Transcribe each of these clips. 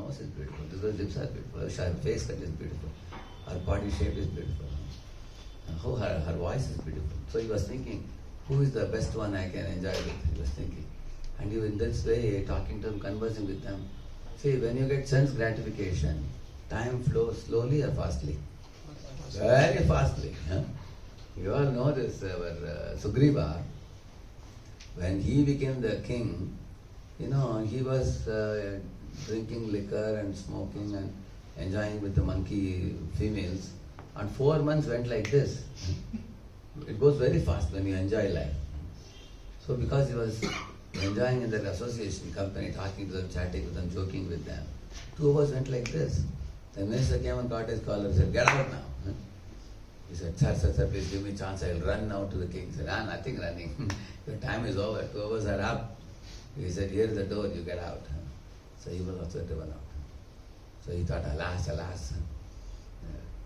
nose is beautiful, this girl's lips are beautiful, her face cut is beautiful, her body shape is beautiful, how her voice is beautiful. So he was thinking, who is the best one I can enjoy with? He was thinking. And you in this way, talking to them, conversing with them. See, when you get sense gratification, time flows slowly or fastly? Very fastly. Huh? You all know this, our Sugriva, when he became the king, he was drinking liquor and smoking and enjoying with the monkey females. And 4 months went like this. It goes very fast when you enjoy life. So because he was enjoying in that association company, talking to them, chatting with them, joking with them, 2 hours went like this. The minister came and got his collar and said, "Get out now." He said, Sir, please give me a chance, I will run now to the king. He said, nothing running. Your time is over, 2 hours are up. He said, here is the door, you get out. So he was also driven out. So he thought, alas.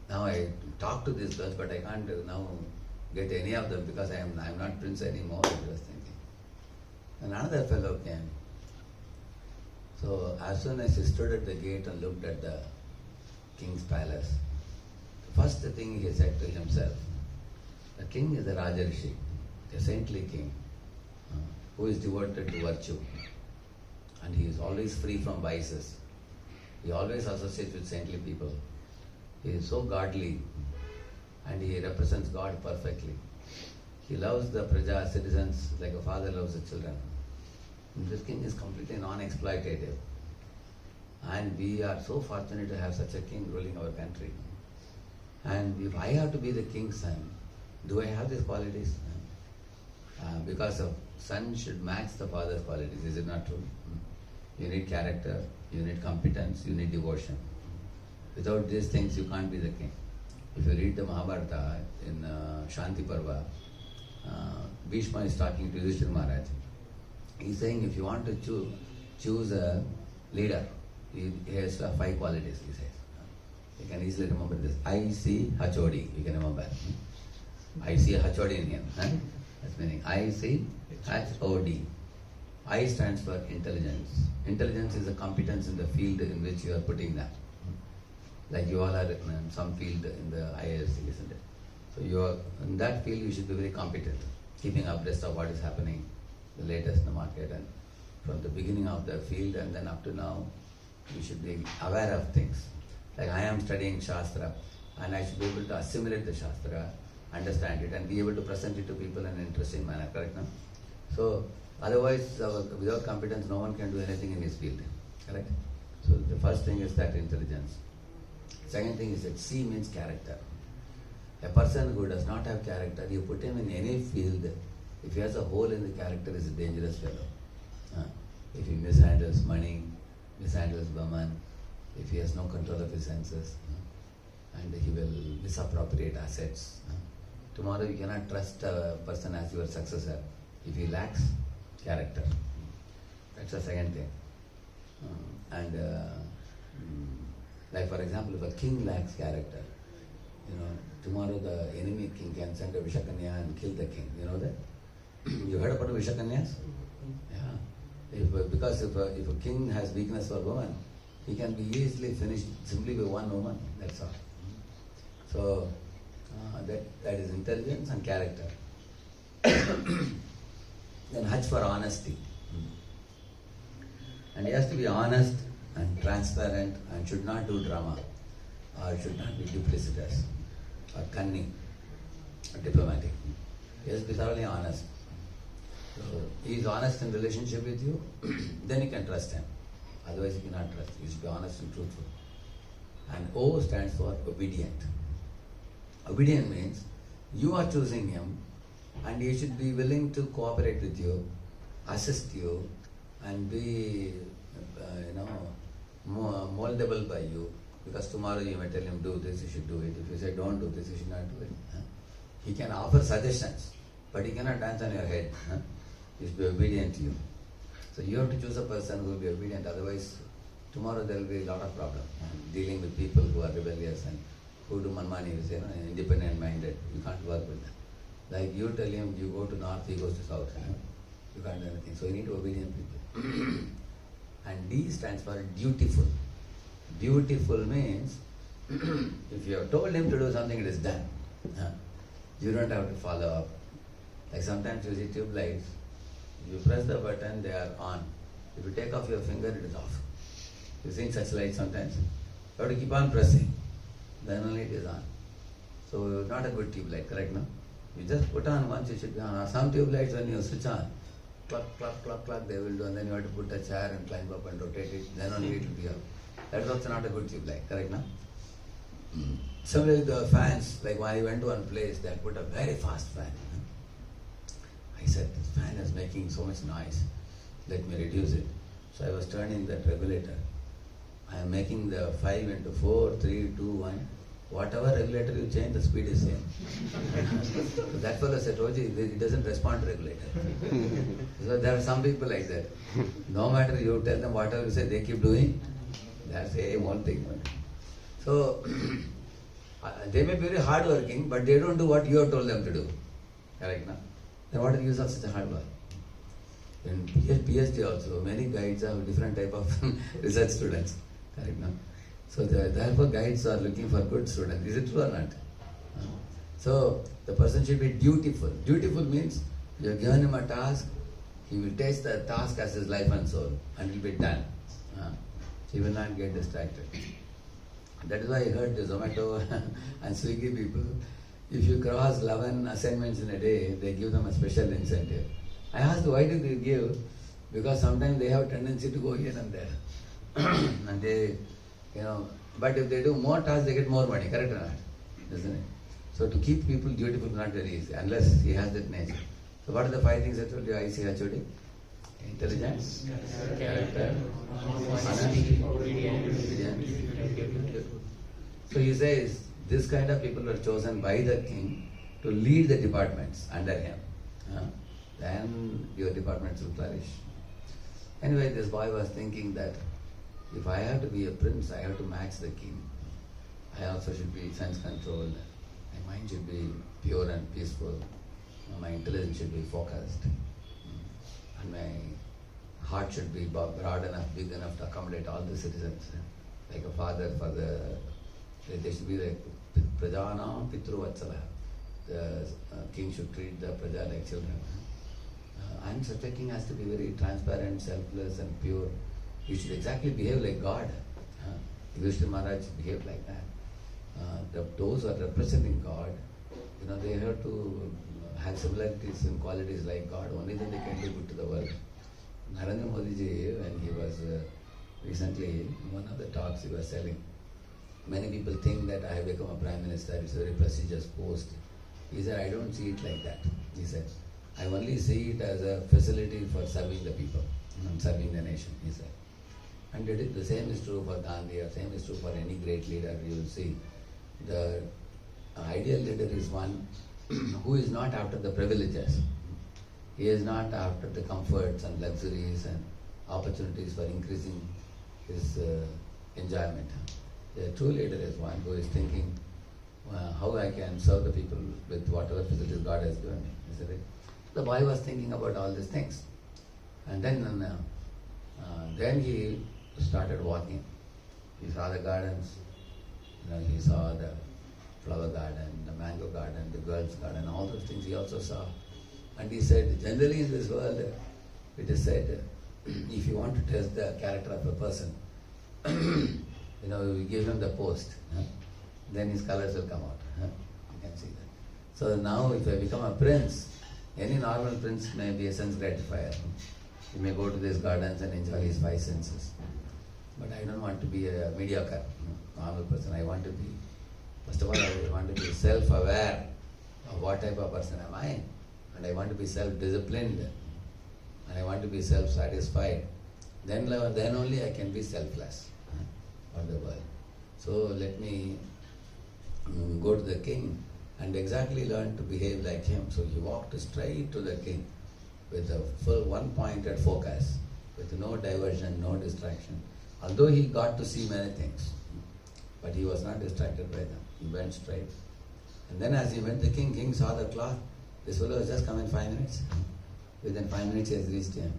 Now I talk to these girls, but I can't now get any of them because I am not prince anymore, he was thinking. And another fellow came. So as soon as he stood at the gate and looked at the king's palace, the first thing he said to himself, the king is a Radheshyam, a saintly king, who is devoted to virtue. And he is always free from vices. He always associates with saintly people. He is so godly and he represents God perfectly. He loves the praja, citizens, like a father loves the children. And this king is completely non-exploitative. And we are so fortunate to have such a king ruling our country. And if I have to be the king's son, do I have these qualities? Because a son should match the father's qualities, is it not true? You need character, you need competence, you need devotion. Without these things, you can't be the king. If you read the Mahabharata in Shanti Parva, Bhishma is talking to Yudhishthira Maharaj. He's saying if you want to choose a leader, he has 5 qualities, he says. You can easily remember this. I see Hachodi, you can remember. I see a Hachodi in him. That's meaning I see H-O-D. I stands for intelligence. Intelligence is a competence in the field in which you are putting that. Like you all are in some field in the IISc, isn't it? So you are in that field, you should be very competent, keeping abreast of what is happening, the latest in the market, and from the beginning of the field and then up to now, you should be aware of things. Like I am studying Shastra, and I should be able to assimilate the Shastra, understand it, and be able to present it to people in an interesting manner, correct? No? So otherwise, without competence, no one can do anything in his field, correct? So the first thing is that intelligence. Second thing is that C means character. A person who does not have character, you put him in any field, if he has a hole in the character, he is a dangerous fellow. If he mishandles money, mishandles women, if he has no control of his senses, and he will misappropriate assets. Tomorrow you cannot trust a person as your successor if he lacks character. That's the second thing. Like for example, if a king lacks character, tomorrow the enemy king can send a Vishakanya and kill the king. You know that? You heard about the Vishakanyas? Yeah. Because if a king has weakness for women, he can be easily finished simply with one woman. That's all. So that is intelligence and character. Then H for honesty. And he has to be honest and transparent and should not do drama or should not be duplicitous or cunning or diplomatic. He has to be thoroughly honest. So he is honest in relationship with you, then you can trust him. Otherwise you cannot trust. You should be honest and truthful. And O stands for obedient. Obedient means you are choosing him and he should be willing to cooperate with you, assist you, and be moldable by you, because tomorrow you may tell him do this, you should do it. If you say don't do this, you should not do it. He can offer suggestions, but he cannot dance on your head. He should be obedient to you. So you have to choose a person who will be obedient, otherwise tomorrow there will be a lot of problems dealing with people who are rebellious and who do manmani, independent minded. You can't work with them. Like you tell him you go to north, he goes to south. You can't do anything. So you need obedient people. And D stands for dutiful. Dutiful means if you have told him to do something, it is done. You don't have to follow up. Like sometimes you see tube lights, you press the button, they are on. If you take off your finger, it is off. You've seen such lights sometimes? You have to keep on pressing, then only it is on. So not a good tube light, correct, no? You just put on once, it should be on. Some tube lights when you switch on, cluck, cluck, cluck, cluck, they will do, and then you have to put a chair and climb up and rotate it, then only it will be up. That is also not a good tube light, correct, no? Similarly, the fans, like when I went to one place, they put a very fast fan. I said, this fan is making so much noise, let me reduce it. So I was turning that regulator. I am making the 5 into 4, 3, 2, 1. Whatever regulator you change, the speed is same. So that fellow said, Roji, it doesn't respond to regulator. So there are some people like that. No matter you tell them whatever you say, they keep doing. They are saying one thing. So they may be very hardworking, but they don't do what you have told them to do. Correct, no? Then what is the use of such a hard work? In PhD also, many guides have different type of research students. Correct, no? So therefore guides are looking for good students. Is it true or not? So the person should be dutiful. Dutiful means you have given him a task, he will take the task as his life and soul and it will be done. He will not get distracted. That is why I heard the Zomato and Swiggy people, if you cross 11 assignments in a day, they give them a special incentive. I asked, why do they give? Because sometimes they have a tendency to go here and there. And they, but if they do more tasks, they get more money, correct or not? Isn't it? So to keep people dutiful is not very easy, unless he has that nature. So what are the 5 things I told you, IISc HOD? Intelligence, character, honesty, obedience. So he says, this kind of people were chosen by the king to lead the departments under him. Then your departments will flourish. Anyway, this boy was thinking that if I have to be a prince, I have to match the king. I also should be sense controlled. My mind should be pure and peaceful. My intelligence should be focused. And my heart should be broad enough, big enough to accommodate all the citizens. Like a father for they should be like Prajana Pitru Vatsala. The king should treat the Praja like children. And such a king has to be very transparent, selfless and pure. He should exactly behave like God. Yudhishthira Maharaj behaved like that. Those who are representing God, they have to have similarities in qualities like God. Only then they can do good to the world. Narendra Modi ji, when he was recently, one of the talks he was telling, many people think that I have become a Prime Minister, it's a very prestigious post. He said, I don't see it like that. He said, I only see it as a facility for serving the people, serving the nation, he said. And the same is true for Gandhi, or same is true for any great leader. You will see the ideal leader is one who is not after the privileges. He is not after the comforts and luxuries and opportunities for increasing his enjoyment. The true leader is one who is thinking how I can serve the people with whatever facilities God has given me. Isn't it? The boy was thinking about all these things. And then he started walking. He saw the gardens, he saw the flower garden, the mango garden, the girls' garden, all those things he also saw. And he said, generally in this world, it is said, if you want to test the character of a person, you give him the post, then his colors will come out. You can see that. So now if I become a prince, any normal prince may be a sense gratifier. He may go to these gardens and enjoy his 5 senses. But I don't want to be a mediocre, normal person. I want to be, first of all, I want to be self-aware of what type of person am I. And I want to be self-disciplined. And I want to be self-satisfied. Then only I can be selfless for the world. So let me go to the king and exactly learn to behave like him. So he walked straight to the king with a full one-pointed focus, with no diversion, no distraction. Although he got to see many things, but he was not distracted by them. He went straight. And then as he went, the king saw the cloth. This fellow has just come in 5 minutes. Within 5 minutes he has reached him.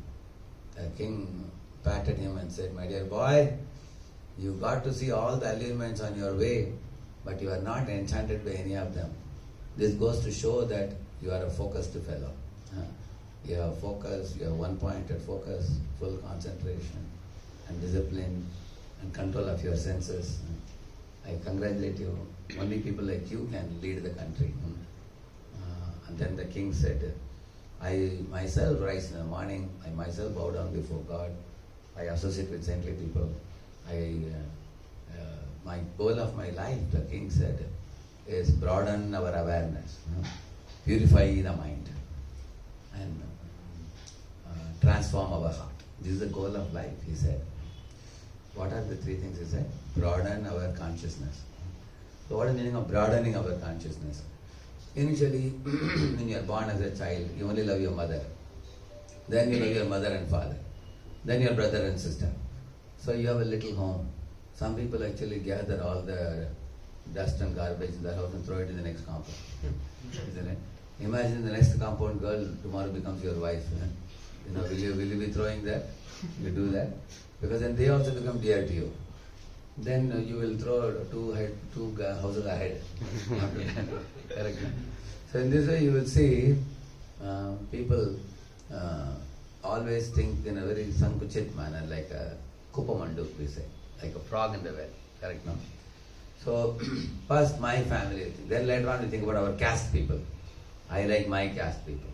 The king patted him and said, my dear boy, You got to see all the elements on your way, but you are not enchanted by any of them. This goes to show that you are a focused fellow. You have focus, you have one-pointed focus, full concentration and discipline and control of your senses. I congratulate you. Only people like you can lead the country. And then the king said, I myself rise in the morning, I myself bow down before God, I associate with saintly people. My goal of my life, the king said, is broaden our awareness, purify the mind, and transform our heart. This is the goal of life, he said. What are the three things he said? Broaden our consciousness. So what is the meaning of broadening our consciousness? Initially, when you are born as a child, you only love your mother. Then you love your mother and father. Then your brother and sister. So you have a little home. Some people actually gather all the dust and garbage in their house and throw it in the next compound. Isn't it? Imagine the next compound girl tomorrow becomes your wife. Will you be throwing that? You do that? Because then they also become dear to you. Then you will throw two houses ahead. Correct? So in this way you will see people always think in a very sankuchit manner, like a kupamandu, we say, like a frog in the well. Correct, no? So first my family, then later on we think about our caste people. I like my caste people.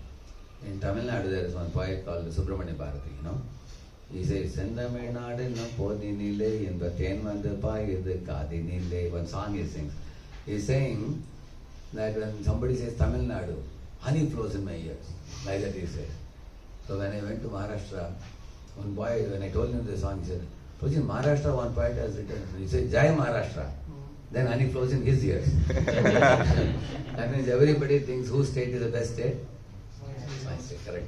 In Tamil Nadu there is one poet called Subramanya Bharati, He says, Sendamil Nadu no podinile in the ten vandu payudu kadinile. One song he sings. He's saying that when somebody says Tamil Nadu, honey flows in my ears. Like that he says. So when I went to Maharashtra, one boy, when I told him the song, he said, in Maharashtra one poet has written, he said, Jai Maharashtra. Then honey flows in his ears. That means everybody thinks whose state is the best state? My state, correct.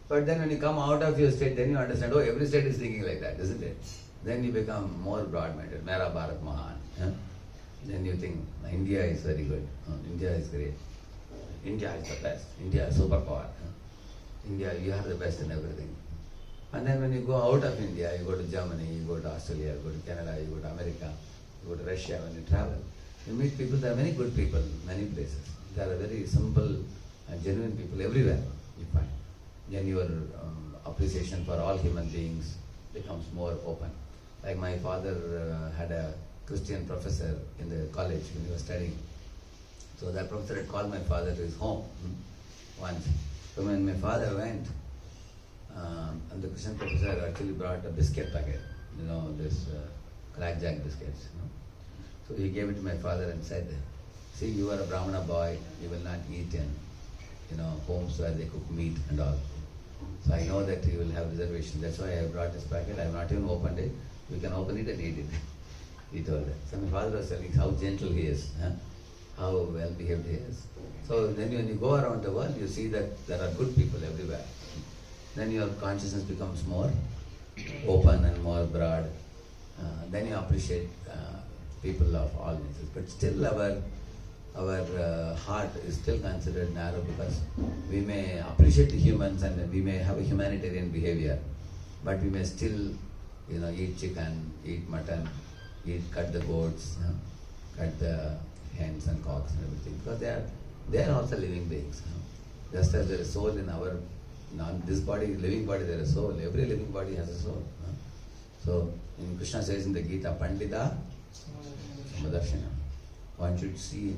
But then when you come out of your state, then you understand, every state is thinking like that, isn't it? Then you become more broad-minded. Mera Bharat Mahan. Then you think, India is very good. India is great. India is the best. India is superpower. India, you are the best in everything. And then when you go out of India, you go to Germany, you go to Australia, you go to Canada, you go to America, you go to Russia. When you travel, you meet people. There are many good people, many places. There are very simple and genuine people everywhere, you find. Then your appreciation for all human beings becomes more open. Like my father had a Christian professor in the college when he was studying. So that professor had called my father to his home once. So when my father went, and the Christian professor actually brought a biscuit packet, this crackjack biscuits. So he gave it to my father and said, see, you are a Brahmana boy, you will not eat in homes where they cook meat and all. So I know that you will have reservation. That's why I brought this packet. I have not even opened it. You can open it and eat it. He told that. So my father was telling how gentle he is, how well behaved he is. So then when you go around the world, you see that there are good people everywhere. Then your consciousness becomes more open and more broad. Then you appreciate people of all natures. But still our heart is still considered narrow because we may appreciate the humans and we may have a humanitarian behavior, but we may still, eat chicken, eat mutton, cut the goats, cut the hens and cocks and everything, because they are also living beings. Just as there is soul in our, this body, living body, there is soul. Every living body has a soul. So in Krishna says in the Gita, Pandita Samadarshana. One should see,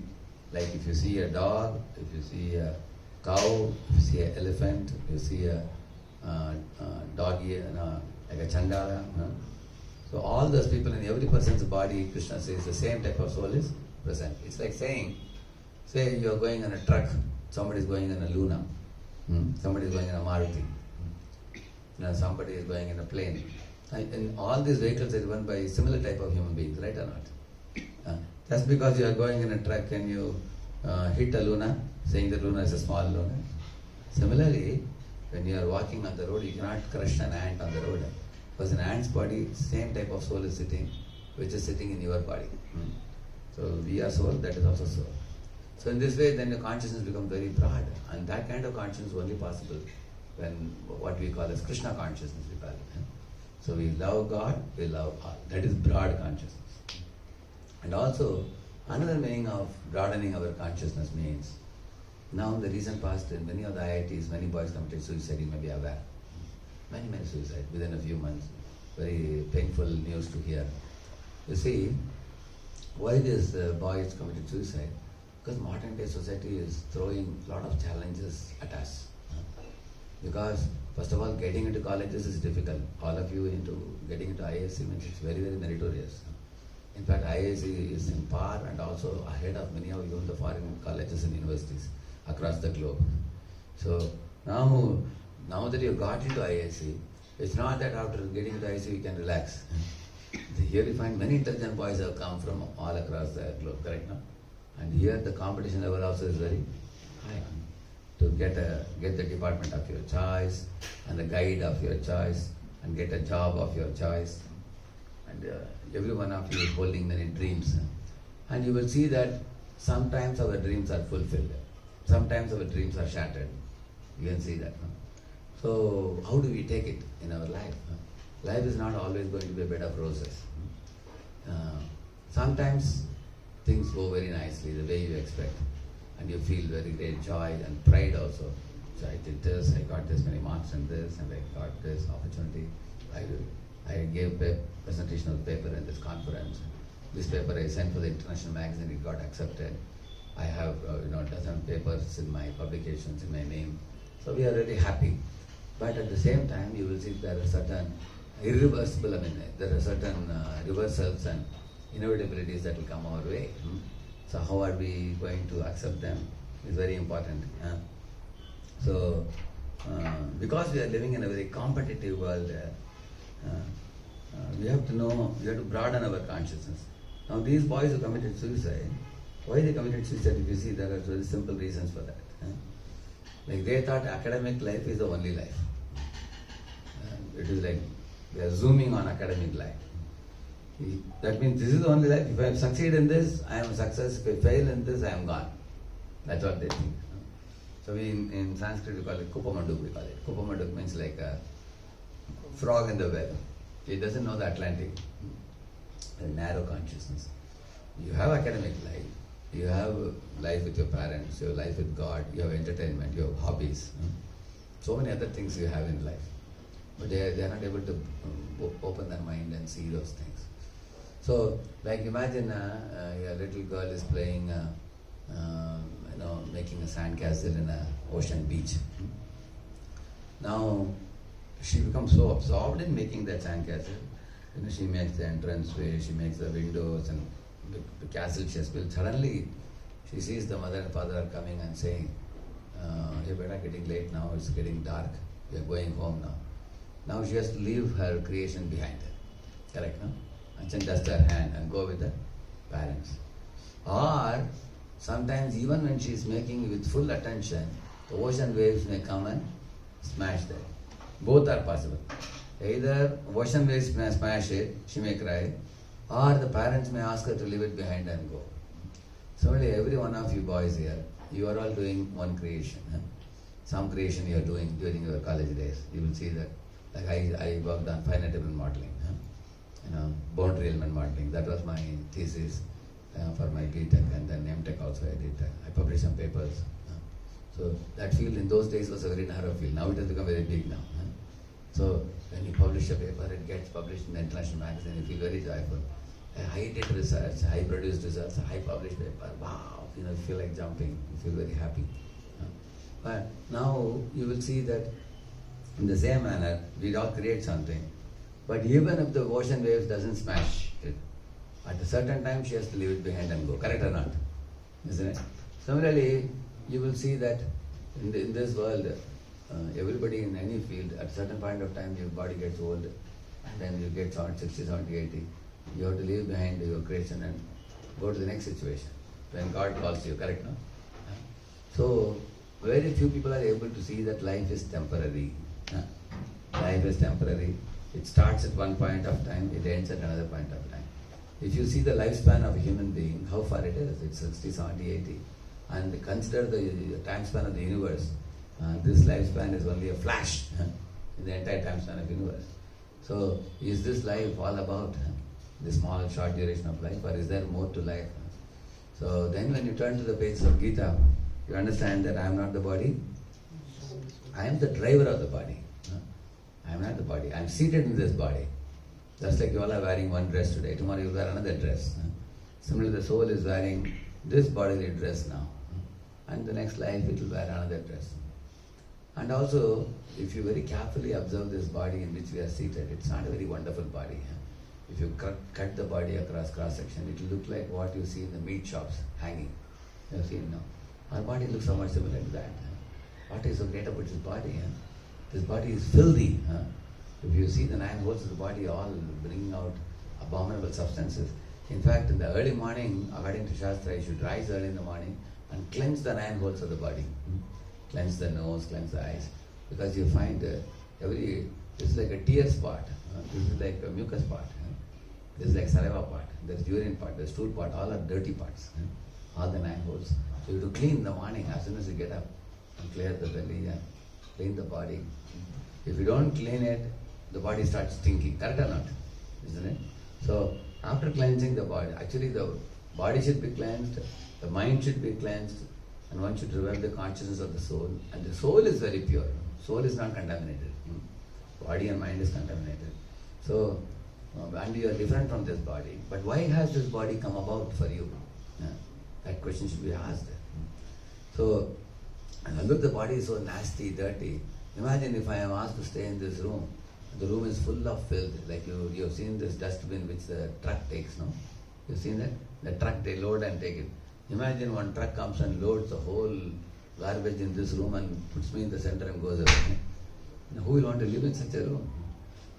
like if you see a dog, if you see a cow, if you see an elephant, if you see a doggy, like a chandala. So all those people in every person's body, Krishna says the same type of soul is present. It's like saying, say you are going on a truck, somebody is going in a Luna, somebody is going in a Maruti, somebody is going in a plane. And all these vehicles are run by similar type of human beings, right or not? Just because you are going in a truck and you hit a Luna, saying the Luna is a small Luna. Similarly, when you are walking on the road, you cannot crush an ant on the road. Because in an ant's body, same type of soul is sitting, which is sitting in your body. So we are soul, that is also soul. So in this way, then the consciousness becomes very broad. And that kind of consciousness is only possible when what we call as Krishna consciousness, we call it. So we love God, we love all. That is broad consciousness. And also, another meaning of broadening our consciousness means, now in the recent past, in many of the IITs, many boys committed suicide, you may be aware. Many suicide within a few months. Very painful news to hear. You see, why these boys committed suicide? Because modern day society is throwing a lot of challenges at us. Because first of all, getting into colleges is difficult. All of you into getting into IISc means it's very meritorious. In fact, IISc is in par and also ahead of many of you in the foreign colleges and universities across the globe. So now that you got into IISc, it's not that after getting into IISc you can relax. Here you find many intelligent boys have come from all across the globe, correct now? And here the competition level also is very high to get the department of your choice and the guide of your choice and get a job of your choice. And every one of you is holding many dreams. And you will see that sometimes our dreams are fulfilled. Sometimes our dreams are shattered. You can see that. So how do we take it in our life? Life is not always going to be a bed of roses. Sometimes things go very nicely, the way you expect. And you feel very great joy and pride also. So I did this, I got this many marks in this, and I got this opportunity. I gave a presentation of paper in this conference. This paper I sent for the international magazine, it got accepted. I have dozen papers in my publications in my name. So we are really happy. But at the same time, you will see there are certain irreversible, there are certain reversals and inevitabilities that will come our way. So how are we going to accept them is very important. So because we are living in a very competitive world, we have to broaden our consciousness. Now these boys who committed suicide, why they committed suicide? If you see, there are very simple reasons for that. Like they thought academic life is the only life. It is like they are zooming on academic life. That means this is the only life. If I succeed in this, I am a success. If I fail in this, I am gone. That's what they think. So in Sanskrit we call it Kupamanduk, we call it. Kupamanduk means like a frog in the well. He doesn't know the Atlantic. A narrow consciousness. You have academic life. You have life with your parents. You have life with God. You have entertainment. You have hobbies. So many other things you have in life. But they are not able to open their mind and see those things. So, like imagine a little girl is playing, making a sandcastle in an ocean beach. Now, she becomes so absorbed in making that sandcastle. She makes the entranceway, she makes the windows and the castle she has built. Suddenly, she sees the mother and father are coming and saying, "Hey, beta, getting late now. It's getting dark. We are going home now." Now she has to leave her creation behind her. Correct, no? And then dust her hand and go with the parents. Or sometimes even when she is making with full attention, the ocean waves may come and smash that. Both are possible. Either ocean waves may smash it, she may cry, or the parents may ask her to leave it behind and go. Similarly, every one of you boys here, you are all doing one creation. Some creation you are doing during your college days. You will see that. Like I worked on finite element modeling, boundary element modeling. That was my thesis for my B.Tech, and then M.Tech also I did. I published some papers. So that field in those days was a very narrow field. Now it has become very big now. So when you publish a paper, it gets published in the international magazine, you feel very joyful. I did research, I produced results, I published paper. Wow, you feel like jumping, you feel very happy. But now you will see that in the same manner, we all create something. But even if the ocean waves doesn't smash it, at a certain time she has to leave it behind and go. Correct or not? Isn't it? Similarly, you will see that in this world, everybody in any field, at a certain point of time, your body gets old, and then you get 60, 70, 80. You have to leave behind your creation and go to the next situation when God calls you. Correct, no? So, very few people are able to see that life is temporary. Life is temporary. It starts at one point of time, it ends at another point of time. If you see the lifespan of a human being, how far it is, it's 60, 70, 80. And consider the time span of the universe. This lifespan is only a flash in the entire time span of the universe. So is this life all about the small short duration of life, or is there more to life? So then when you turn to the pages of Gita, you understand that I am not the body, I am the driver of the body. I am not the body, I am seated in this body. Just like you all are wearing one dress today, tomorrow you will wear another dress. Similarly, the soul is wearing this bodily dress now, and the next life it will wear another dress. And also, if you very carefully observe this body in which we are seated, it's not a very wonderful body. If you cut the body across cross-section, it will look like what you see in the meat shops hanging. You have seen now. Our body looks somewhat similar to that. What is so great about this body? This body is filthy. If you see the 9 holes of the body all bringing out abominable substances. In fact, in the early morning, according to Shastra, you should rise early in the morning and cleanse the 9 holes of the body. Cleanse the nose, cleanse the eyes. Because you find this is like a tear spot. This is like a mucus part. This is like saliva part. There's urine part, there's stool part. All are dirty parts. All the 9 holes. So you have to clean in the morning as soon as you get up and clear the belly and clean the body. If you don't clean it, the body starts stinking. Correct or not? Isn't it? So after cleansing the body, actually the body should be cleansed, the mind should be cleansed, and one should revive the consciousness of the soul. And the soul is very pure. Soul is not contaminated. Body and mind is contaminated. So, and you are different from this body. But why has this body come about for you? That question should be asked. So, look, the body is so nasty, dirty. Imagine if I am asked to stay in this room. The room is full of filth. Like you have seen this dustbin which the truck takes, no? You've seen that? The truck, they load and take it. Imagine one truck comes and loads the whole garbage in this room and puts me in the center and goes away. Now, who will want to live in such a room?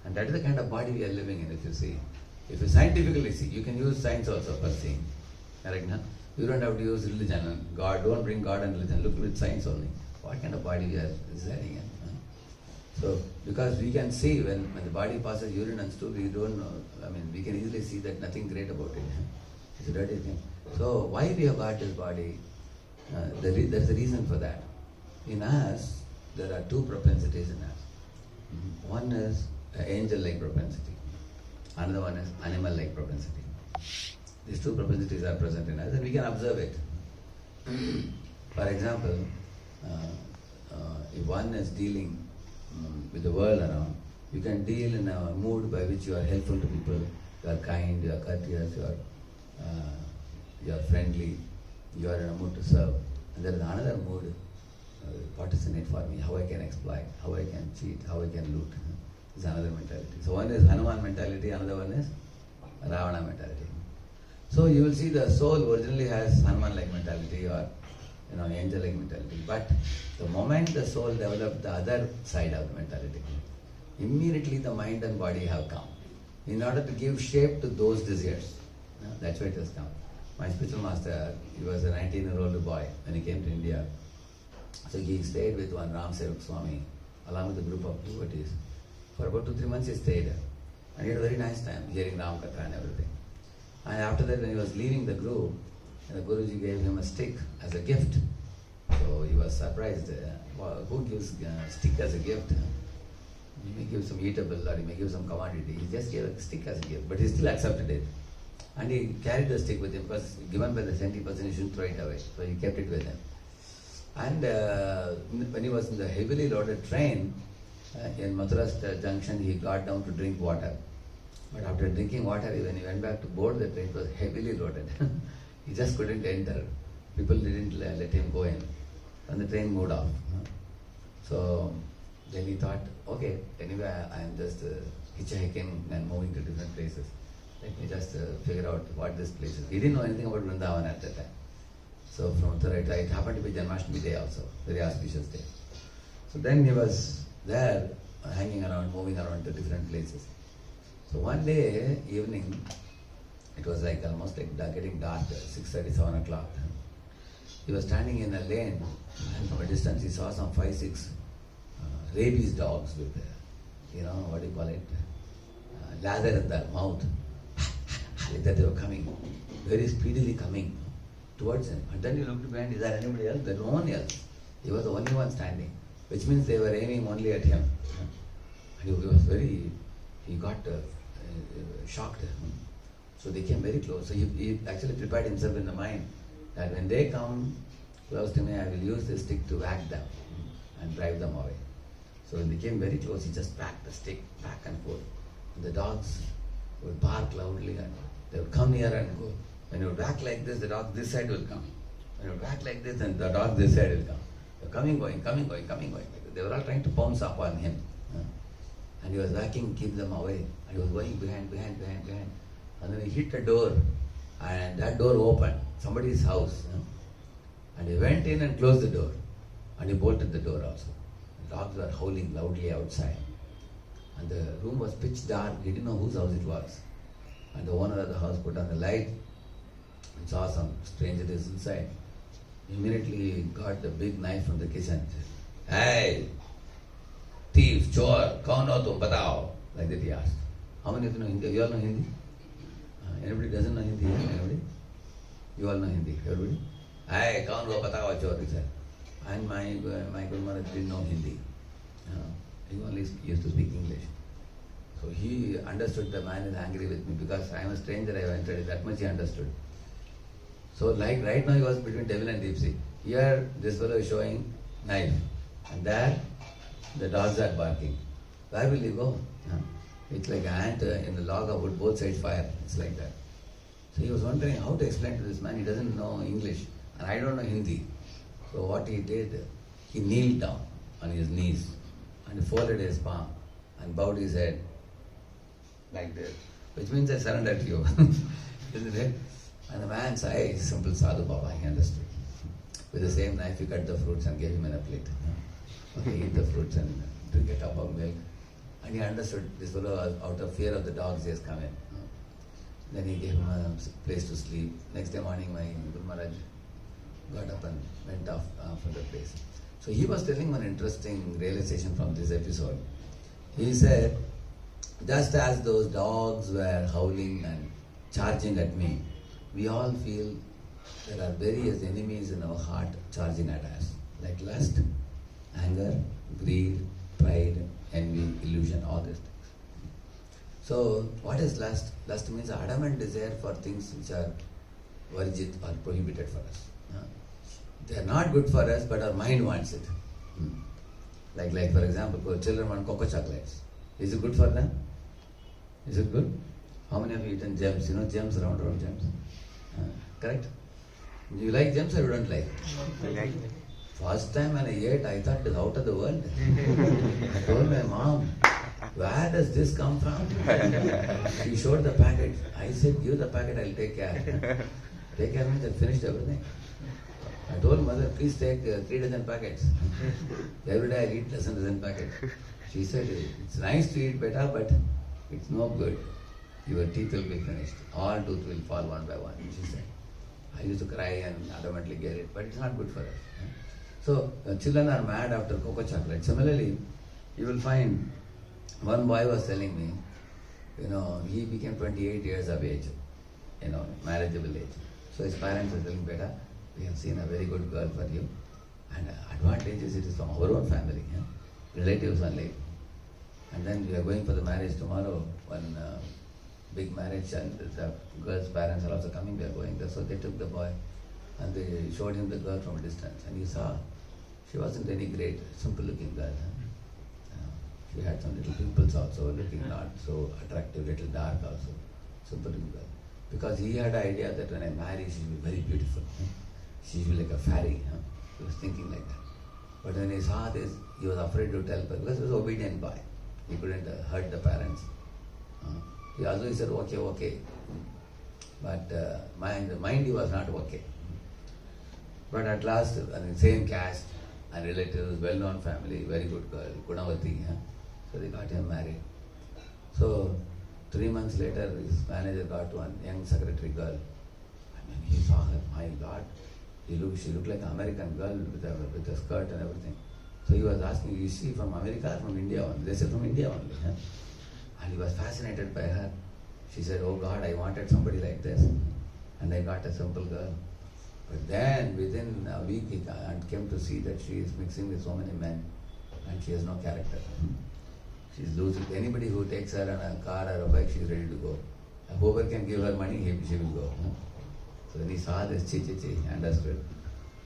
And that is the kind of body we are living in, if you see. If you scientifically see, you can use science also for seeing. Correct, no? You don't have to use religion and God. Don't bring God and religion. Look with science only. What kind of body we are residing in? So, because we can see when the body passes urine and stool, we don't know. I mean, we can easily see that nothing great about it. It's a dirty thing. So, why we have got this body? There is a reason for that. In us, there are 2 propensities in us. One is angel-like propensity. Another one is animal-like propensity. These 2 propensities are present in us and we can observe it. For example, if one is dealing with the world around, you can deal in a mood by which you are helpful to people, you are kind, you are courteous, you are friendly, you are in a mood to serve. And there is another mood, what is in it for me, how I can exploit, how I can cheat, how I can loot. Is another mentality. So one is Hanuman mentality, another one is Ravana mentality. So you will see the soul originally has Hanuman-like mentality or angel-like mentality. But the moment the soul developed the other side of the mentality, immediately the mind and body have come in order to give shape to those desires. That's why it has come. My spiritual master, he was a 19-year-old boy when he came to India. So he stayed with one Ram Sevak Swami along with a group of devotees. For about 2-3 months he stayed and he had a very nice time hearing Ram Katha and everything. And after that, when he was leaving the group, the Guruji gave him a stick as a gift. So he was surprised. Who gives a stick as a gift? He may give some eatable or he may give some commodity. He just gave a stick as a gift, but he still accepted it. And he carried the stick with him because given by the saintly person, he shouldn't throw it away. So he kept it with him. And when he was in the heavily loaded train in Mathura junction, he got down to drink water. But after drinking water, when he went back to board the train, it was heavily loaded. He just couldn't enter. People didn't let him go in. And the train moved off. So then he thought, okay, anyway, I am just hitchhiking and moving to different places. Let me just figure out what this place is. He didn't know anything about Vrindavan at that time. So from Mathura, it happened to be Janmashtami day also, very auspicious day. So then he was there, hanging around, moving around to different places. So one day, evening, it was like almost like getting dark, 6:30, 7 o'clock. He was standing in a lane and from a distance he saw some 5-6 rabies dogs with, what do you call it, lather in their mouth. Like that they were coming, very speedily coming towards him. And then he looked behind, is there anybody else? There was no one else. He was the only one standing, which means they were aiming only at him. And he was very he got shocked. So they came very close. So he actually prepared himself in the mind that when they come close to me, I will use this stick to whack them and drive them away. So when they came very close, he just whacked the stick back and forth. And the dogs would bark loudly and they would come near and go. When you would whack like this, the dog this side will come. When you would whack like this, then the dog this side will come. They're coming, going, coming, going, coming, going. They were all trying to pounce upon him. And he was whacking, keep them away. And he was going behind. And then he hit a door. And that door opened. Somebody's house. And he went in and closed the door. And he bolted the door also. The dogs were howling loudly outside. And the room was pitch dark. He didn't know whose house it was. And the owner of the house put on the light and saw some strangers inside. Immediately got the big knife from the kitchen. Hey, thief, chore, kaun ho tum, batao. Like that he asked. How many of you know Hindi? You all know Hindi? Anybody doesn't know Hindi? Anybody? You all know Hindi? Everybody? Hey, kaun ho batao, chore, he said. And my Guru Maharaj didn't know Hindi. He only used to speak English. So he understood the man is angry with me because I am a stranger, I have entered. That much he understood. So like right now he was between devil and deep sea. Here this fellow is showing knife. And there the dogs are barking. Where will he go? It's like an ant in the log of wood, both sides fire. It's like that. So he was wondering how to explain to this man. He doesn't know English and I don't know Hindi. So what he did, he kneeled down on his knees and folded his palm and bowed his head like this, which means I surrender to you. Isn't it? And the man's eyes, simple sadhu Baba, he understood. With the same knife, he cut the fruits and gave him in a plate. Okay, eat the fruits and drink a cup of milk. And he understood this fellow, out of fear of the dogs, he has come in. Then he gave him a place to sleep. Next day morning, my Guru Maharaj got up and went off from the place. So he was telling one interesting realization from this episode. He said, just as those dogs were howling and charging at me, we all feel there are various enemies in our heart charging at us, like lust, anger, greed, pride, envy, illusion, all these things. So what is lust? Lust means adamant desire for things which are varjit or prohibited for us. They are not good for us, but our mind wants it. Like for example, children want cocoa chocolates. Is it good for them? Is it good? How many of you eaten gems? You know gems, round gems? Correct? You like gems or you don't like? I like it. First time when I ate, I thought it is out of the world. I told my mom, where does this come from? She showed the packet. I said, give the packet, I'll take care. Take care means I finished everything. I told mother, please take 3 dozen packets. Every day I eat dozen packets. She said, it's nice to eat better, but it's no good. Your teeth will be finished. All tooth will fall one by one, she said. I used to cry and adamantly get it, but it's not good for us. So children are mad after cocoa chocolate. Similarly, you will find one boy was telling me, he became 28 years of age, marriageable age. So his parents are telling, beta, we have seen a very good girl for you. And advantage is it is from our own family, relatives only. And then we are going for the marriage tomorrow, one big marriage, and the girl's parents are also coming, we are going there. So they took the boy and they showed him the girl from a distance. And he saw, she wasn't any great, simple looking girl. She had some little pimples also, looking not so attractive, little dark also, simple looking girl. Because he had an idea that when I marry, she will be very beautiful. She will be like a fairy. He was thinking like that. But when he saw this, he was afraid to tell her because he was an obedient boy. He couldn't hurt the parents. He said, okay. But mind he was not okay. But at last, same caste and relatives, well-known family, very good girl, Gunavati. So they got him married. So 3 months later, his manager got one young secretary girl. And when he saw her, my God, she looked like an American girl with a skirt and everything. So he was asking, is she from America or from India only? They said, from India only. And he was fascinated by her. She said, oh God, I wanted somebody like this. And I got a simple girl. But then within a week, he came to see that she is mixing with so many men and she has no character. She's loose with anybody who takes her on a car or a bike, she's ready to go. Whoever can give her money, she will go. So when he saw this, he understood.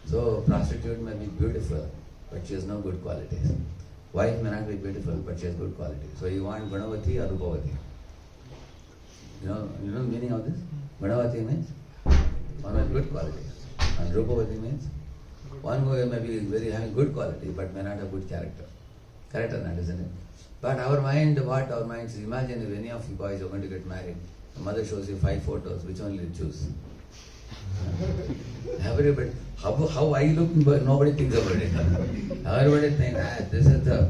So prostitute may be beautiful, but she has no good qualities. Wife may not be beautiful, but she has good qualities. So you want Gunavati or Rupavati? You know the meaning of this? Gunavati means one with good qualities. And Rupavati means one who may be very having good quality, but may not have good character. Correct or not, isn't it? But our mind, imagine if any of you boys are going to get married, the mother shows you 5 photos, which one will you choose? Everybody, how I look, but nobody thinks about it. Everybody thinks, this is the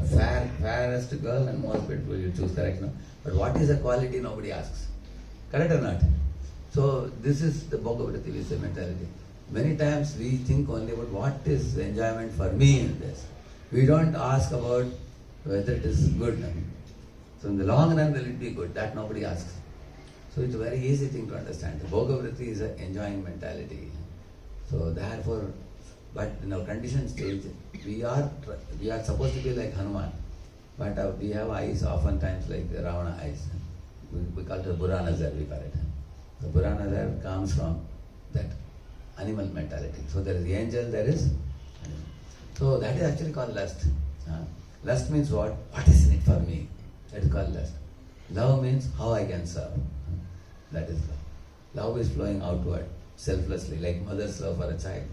fairest girl and most beautiful, you choose, correct? No? But what is the quality, nobody asks. Correct or not? So this is the Bhogavrati Visa mentality. Many times we think only about what is the enjoyment for me in this. We don't ask about whether it is good. So in the long run, will it be good? That nobody asks. So it's a very easy thing to understand. The Bhogavrati is an enjoying mentality. So therefore, but in our conditioned stage, we are supposed to be like Hanuman. But we have eyes oftentimes like Ravana eyes. We call it Bura Nazar, we call it. The Bura Nazar comes from that animal mentality. So there is the angel, there is animal. So that is actually called lust. Lust means what? What is in it for me? That is called lust. Love means how I can serve. That is love. Love is flowing outward, selflessly, like mother's love for a child.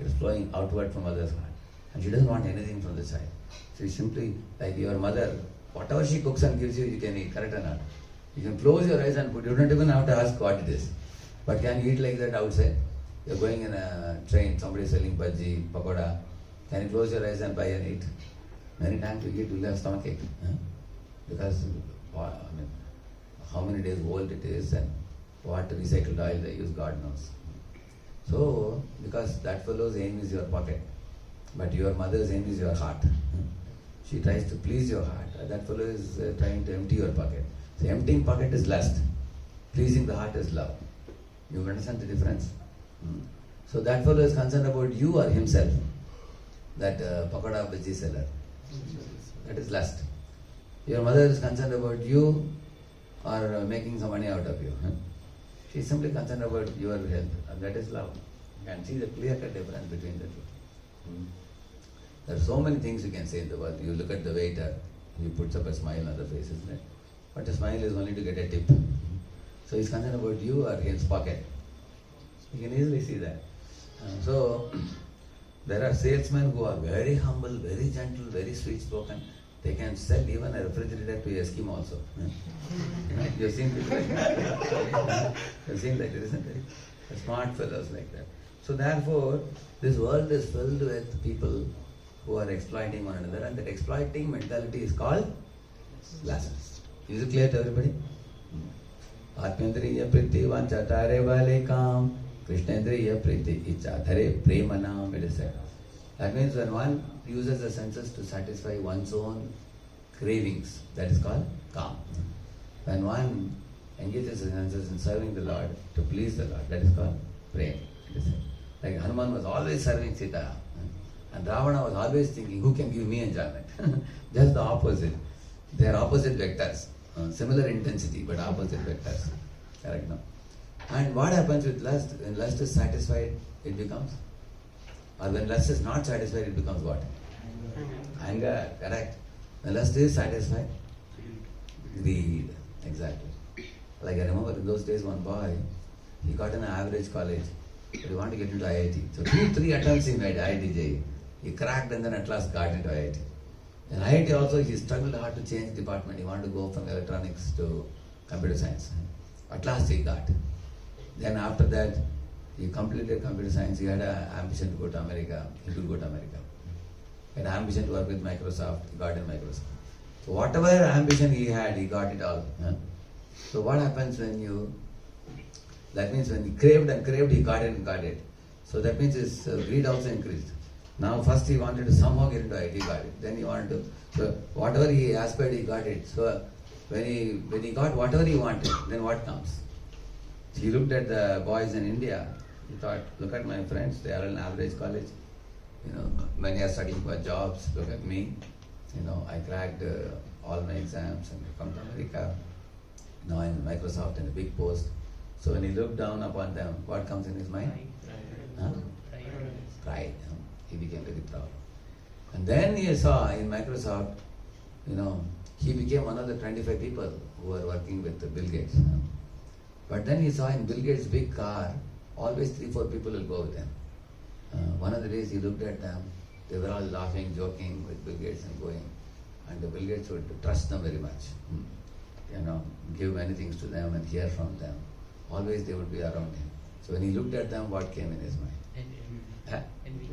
It is flowing outward from mother's heart. And she doesn't want anything from the child. She simply, like your mother, whatever she cooks and gives you, you can eat, correct or not? You can close your eyes and put, you don't even have to ask what it is. But can you eat like that outside? You're going in a train, somebody is selling bhaji, pakoda. Can you close your eyes and buy and eat? Many times you eat, you'll have stomachache. Because, how many days old it is and what recycled oil they use, God knows. So, because that fellow's aim is your pocket, but your mother's aim is your heart. She tries to please your heart. That fellow is trying to empty your pocket. So emptying pocket is lust. Pleasing the heart is love. You understand the difference? So that fellow is concerned about you or himself. That pakoda bhaji seller. That is lust. Your mother is concerned about you or making some money out of you. She is simply concerned about your health. And that is love. You can see the clear-cut difference between the two. There are so many things you can say in the world. You look at the waiter, he puts up a smile on the face, isn't it? But a smile is only to get a tip. So he's concerned about you or his pocket. You can easily see that. So there are salesmen who are very humble, very gentle, very sweet-spoken. They can sell even a refrigerator to Eskimo also. You've seen people like that. You've seen that, isn't it? The smart fellows like that. So therefore, this world is filled with people who are exploiting one another, and that exploiting mentality is called lust. Is it clear to everybody? Atmendriya priti vancha tare vale kam, Krishnendriya priti icha thare premanam, it is said. That means when one uses the senses to satisfy one's own cravings, that is called kam. When one engages the senses in serving the Lord to please the Lord, that is called prem. It is said. Like Hanuman was always serving Sita, and Ravana was always thinking, who can give me enjoyment? Just the opposite. They are opposite vectors. Similar intensity, but opposite vectors. Correct, no? And what happens with lust? When lust is satisfied, it becomes? Or when lust is not satisfied, it becomes what? Anger, correct. When lust is satisfied? Greed, exactly. Like I remember in those days, one boy, he got an average college, but he wanted to get into IIT. So 2-3 attempts he made, IIT. He cracked and then at last got into IIT. In IIT also, he struggled hard to change department. He wanted to go from electronics to computer science. At last he got. Then after that, he completed computer science. He had an ambition to go to America. He could go to America. He had an ambition to work with Microsoft. He got in Microsoft. So whatever ambition he had, he got it all. So what happens when you... That means when he craved and craved, he got it and got it. So that means his greed also increased. Now first he wanted to somehow get into IT, he got it. Then he wanted to, so whatever he aspired, he got it. So when he got whatever he wanted, then what comes? He looked at the boys in India. He thought, look at my friends, they are in average college. Many are studying for jobs. Look at me. I cracked all my exams and come to America. Now I'm in Microsoft in a big post. So when he looked down upon them, what comes in his mind? Pride. He became very proud. And then he saw in Microsoft, he became one of the 25 people who were working with Bill Gates. But then he saw in Bill Gates' big car, always 3-4 people will go with him. One of the days he looked at them, they were all laughing, joking with Bill Gates and going. And Bill Gates would trust them very much. Give many things to them and hear from them. Always they would be around him. So when he looked at them, what came in his mind? Envy.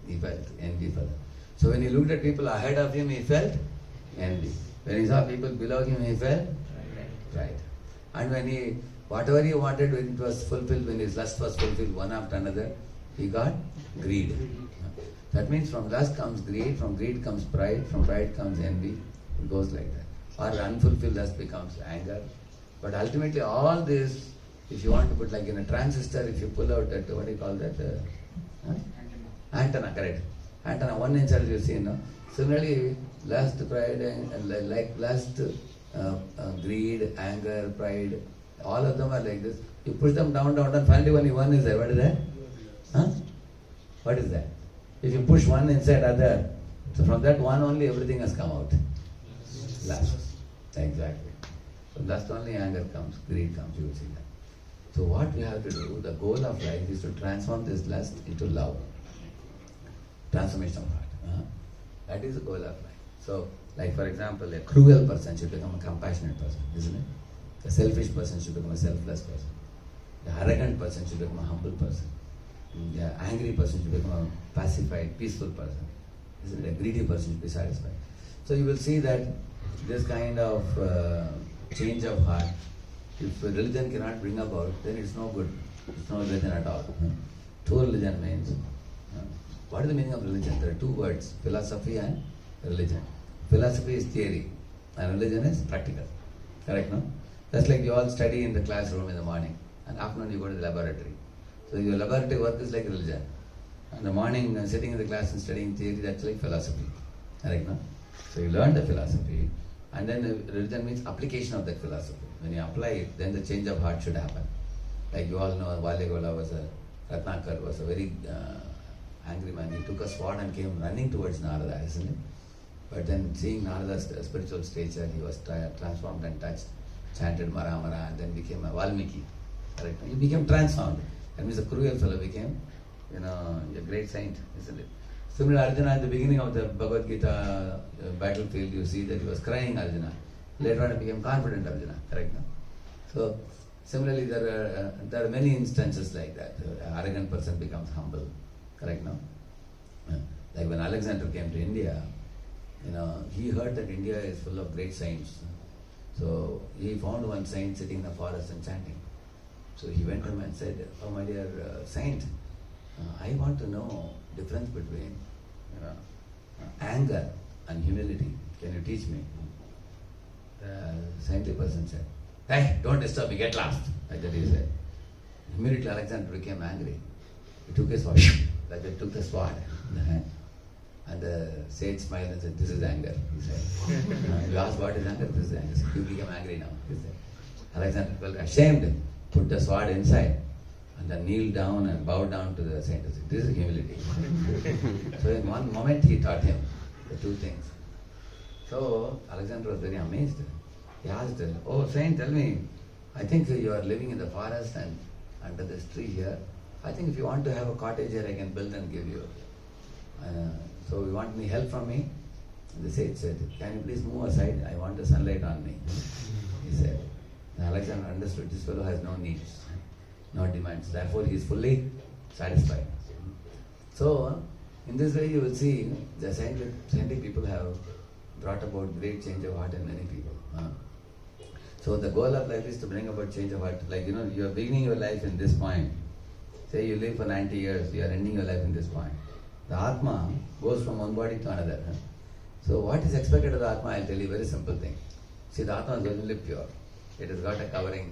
He felt envy for them. So when he looked at people ahead of him, he felt envy. When he saw people below him, he felt pride. And when whatever he wanted, when it was fulfilled, when his lust was fulfilled one after another, he got greed. That means from lust comes greed, from greed comes pride, from pride comes envy. It goes like that. Or unfulfilled lust becomes anger. But ultimately all this, if you want to put like in a transistor, if you pull out that, what do you call that? Antenna, correct. Antenna, 1 inch you see, no? Similarly, lust, pride, and like lust, greed, anger, pride, all of them are like this. You push them down, and finally only one is there. What is that? What is that? If you push one inside other, so from that one only everything has come out. Lust. Exactly. From lust only anger comes, greed comes, you will see that. So what we have to do, the goal of life is to transform this lust into love. Transformation of heart. That is the goal of life. So, like for example, a cruel person should become a compassionate person, isn't it? A selfish person should become a selfless person. The arrogant person should become a humble person. The angry person should become a pacified, peaceful person. Isn't it? A greedy person should be satisfied. So you will see that this kind of change of heart, if religion cannot bring about, then it's no good. It's no religion at all. True religion means, what is the meaning of religion? There are two words, philosophy and religion. Philosophy is theory and religion is practical. Correct, no? That's like you all study in the classroom in the morning and afternoon you go to the laboratory. So your laboratory work is like religion. In the morning sitting in the class and studying theory, that's like philosophy. Correct, no? So you learn the philosophy and then the religion means application of that philosophy. When you apply it, then the change of heart should happen. Like you all know, Valegola Ratnakar was a very angry man. He took a sword and came running towards Narada, isn't it? But then seeing Narada's spiritual stature, he was transformed and touched, chanted Mara Mara, and then became a Valmiki. Correct? He became transformed. That means a cruel fellow became, a great saint, isn't it? Similarly, Arjuna at the beginning of the Bhagavad Gita battlefield, you see that he was crying Arjuna. Later on, he became confident Arjuna. Correct? No? So similarly, there are many instances like that. An arrogant person becomes humble. Correct? No? Like when Alexander came to India, he heard that India is full of great saints. So he found one saint sitting in the forest and chanting. So he went to him and said, "Oh my dear saint, I want to know difference between anger and humility. Can you teach me?" The saintly person said, "Hey, don't disturb me, get lost." Like that he said. Immediately Alexander became angry. He took his sword, like he took the sword in the hand. And the sage smiled and said, "This is anger," he said. You asked what is anger? This is anger. So you became angry now, he said. Alexander felt ashamed, put the sword inside, and then kneeled down and bowed down to the saint. This is humility. So in one moment he taught him the two things. So Alexander was very amazed. He asked, "Oh saint, tell me, I think you are living in the forest and under this tree here. I think if you want to have a cottage here, I can build and give you. So you want any help from me?" And the sage said, "Can you please move aside? I want the sunlight on me." He said. And Alexander understood this fellow has no needs, no demands. Therefore he is fully satisfied. So in this way you will see the scientific people have brought about great change of heart in many people. So the goal of life is to bring about change of heart. Like you are beginning your life in this point. Say you live for 90 years, you are ending your life in this point. The Atma goes from one body to another. So what is expected of the Atma, I'll tell you a very simple thing. See, the Atma is going to live pure. It has got a covering.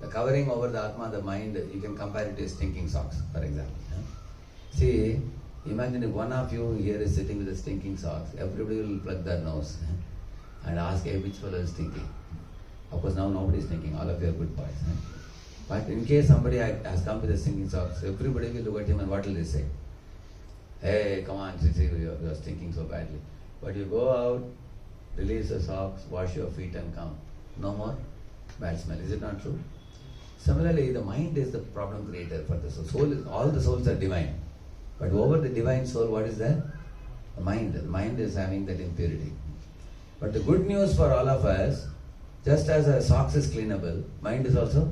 The covering over the Atma, the mind, you can compare it to stinking socks, for example. See, imagine if one of you here is sitting with the stinking socks, everybody will plug their nose. and ask, hey, which fellow is thinking? Of course, now nobody is thinking. All of you are good boys. But in case somebody has come with the singing socks, everybody will look at him and what will they say? Hey, come on, you are thinking so badly. But you go out, release the socks, wash your feet and come. No more bad smell. Is it not true? Similarly, the mind is the problem creator for the soul. All the souls are divine. But over the divine soul, what is that? The mind. The mind is having that impurity. But the good news for all of us, just as a socks is cleanable, mind is also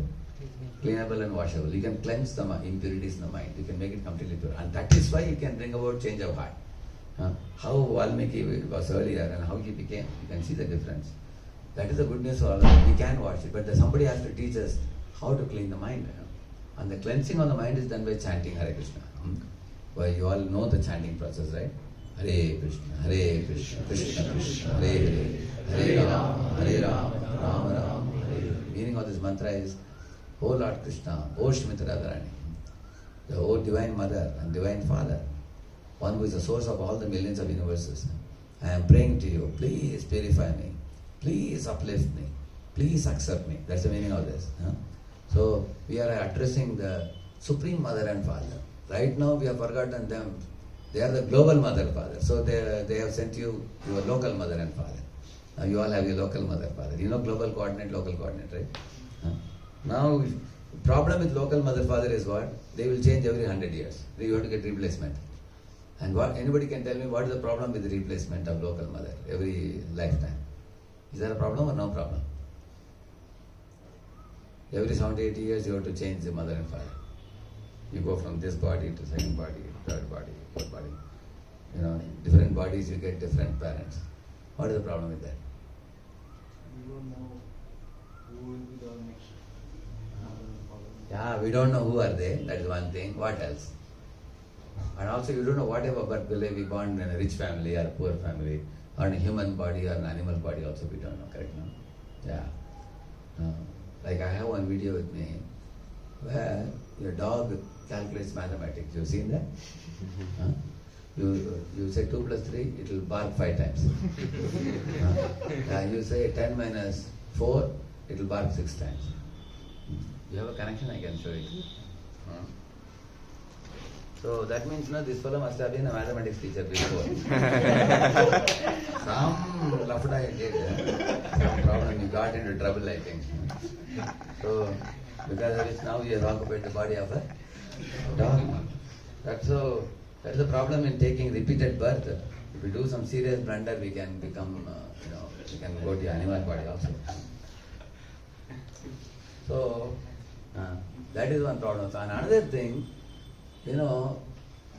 cleanable and washable. You can cleanse the impurities in the mind. You can make it completely pure. And that is why you can bring about change of heart. How Valmiki was earlier and how he became, you can see the difference. That is the good news for all of us. We can wash it, but somebody has to teach us how to clean the mind. And the cleansing of the mind is done by chanting Hare Krishna. Well, you all know the chanting process, right? Hare Krishna, Krishna Krishna, Hare Hare, Hare Ram, Ram Ram, Hare Hare. Meaning of this mantra is, O Lord Krishna, O Shrimati Radharani, the O Divine Mother and Divine Father, one who is the source of all the millions of universes. I am praying to you, please purify me, please uplift me, please accept me. That's the meaning of this. So we are addressing the Supreme Mother and Father. Right now we have forgotten them. They are the global mother and father. So they have sent you your local mother and father. Now you all have your local mother and father. You know global coordinate, local coordinate, right? Now the problem with local mother and father is what? They will change every 100 years. You have to get replacement. And what anybody can tell me what is the problem with the replacement of local mother every lifetime? Is there a problem or no problem? Every 70, 80 years you have to change the mother and father. You go from this body to second body, third body, fourth body. Different bodies you get different parents. What is the problem with that? We don't know who will be the next mother and father. Yeah, we don't know who are they. That is one thing. What else? And also you don't know whatever birth will they be born in a rich family or a poor family, or in a human body or an animal body also we don't know, correct? No? Yeah. Like I have one video with me where your dog calculates mathematics. You've seen that? You say 2 plus 3, it will bark 5 times. You say 10 minus 4, it will bark 6 times. You have a connection, I can show you. So that means this fellow must have been a mathematics teacher before. Some lafda he did, some problem, he got into trouble, I think. So because of which now he has occupied the body of a dog. That's the problem in taking repeated birth. If we do some serious blunder, we can become, we can go to animal body also. So that is one problem. So another thing,